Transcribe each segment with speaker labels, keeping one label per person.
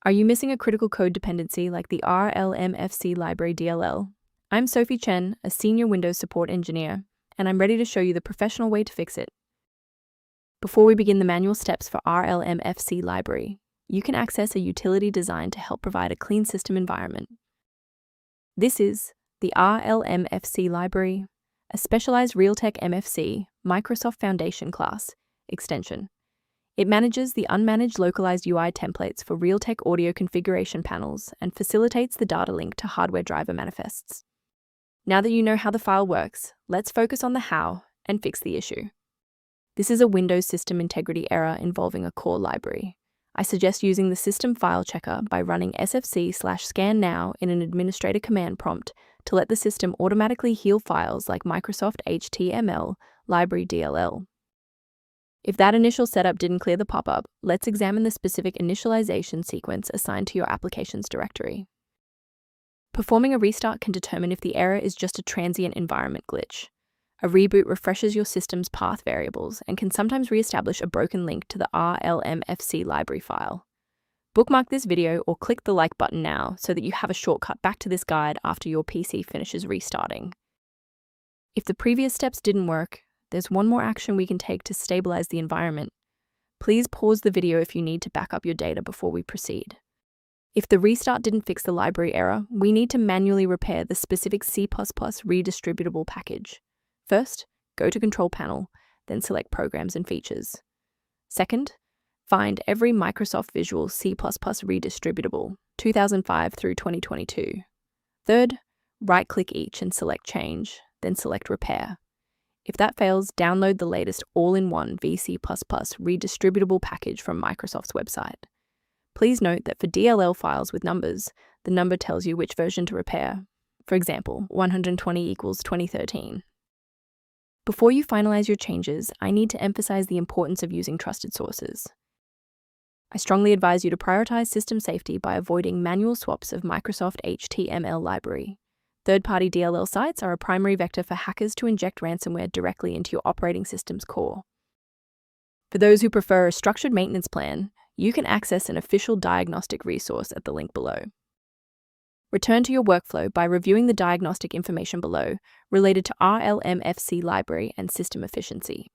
Speaker 1: Are you missing a critical code dependency like the Rlmfc Library DLL? I'm Sophie Chen, a senior Windows support engineer, and I'm ready to show you the professional way to fix it. Before we begin the manual steps for Rlmfc Library, you can access a utility designed to help provide a clean system environment. This is the Rlmfc Library, a specialized Realtek MFC Microsoft Foundation class extension. It manages the unmanaged localized UI templates for Realtek audio configuration panels and facilitates the data link to hardware driver manifests. Now that you know how the file works, let's focus on the how and fix the issue. This is a Windows system integrity error involving a core library. I suggest using the system file checker by running sfc/scan now in an administrator command prompt to let the system automatically heal files like Microsoft.html Library DLL. If that initial setup didn't clear the pop-up, let's examine the specific initialization sequence assigned to your applications directory. Performing a restart can determine if the error is just a transient environment glitch. A reboot refreshes your system's path variables and can sometimes reestablish a broken link to the Rlmfc library file. Bookmark this video or click the like button now so that you have a shortcut back to this guide after your PC finishes restarting. If the previous steps didn't work, there's one more action we can take to stabilize the environment. Please pause the video if you need to back up your data before we proceed. If the restart didn't fix the library error, we need to manually repair the specific C++ redistributable package. First, go to Control Panel, then select Programs and Features. Second, find every Microsoft Visual C++ redistributable, 2005 through 2022. Third, right-click each and select Change, then select Repair. If that fails, download the latest all-in-one VC++ redistributable package from Microsoft's website. Please note that for DLL files with numbers, the number tells you which version to repair. For example, 120 equals 2013. Before you finalize your changes, I need to emphasize the importance of using trusted sources. I strongly advise you to prioritize system safety by avoiding manual swaps of Microsoft HTML library. Third-party DLL sites are a primary vector for hackers to inject ransomware directly into your operating system's core. For those who prefer a structured maintenance plan, you can access an official diagnostic resource at the link below. Return to your workflow by reviewing the diagnostic information below related to Rlmfc library and system efficiency.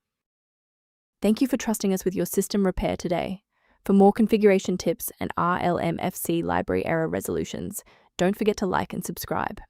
Speaker 1: Thank you for trusting us with your system repair today. For more configuration tips and Rlmfc library error resolutions, don't forget to like and subscribe.